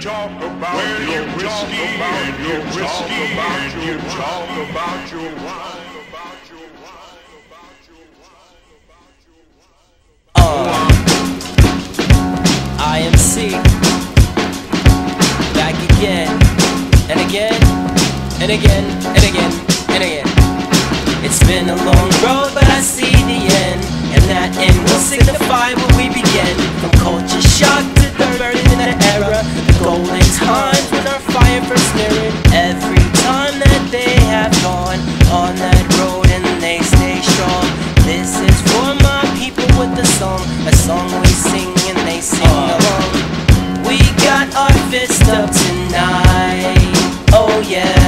talk about your whiskey and your whiskey and you talk about your wine. IMC, back again, and again, and again, and again, and again. It's been a long road, but I see the end, and that end will signify where we begin. From culture shock to the birth in the era, the golden times when our fire first mirrored. Every time that they have gone on that road and they stay strong. This is for my people with the song, a song we sing and they sing along. We got our fist up tonight, oh yeah.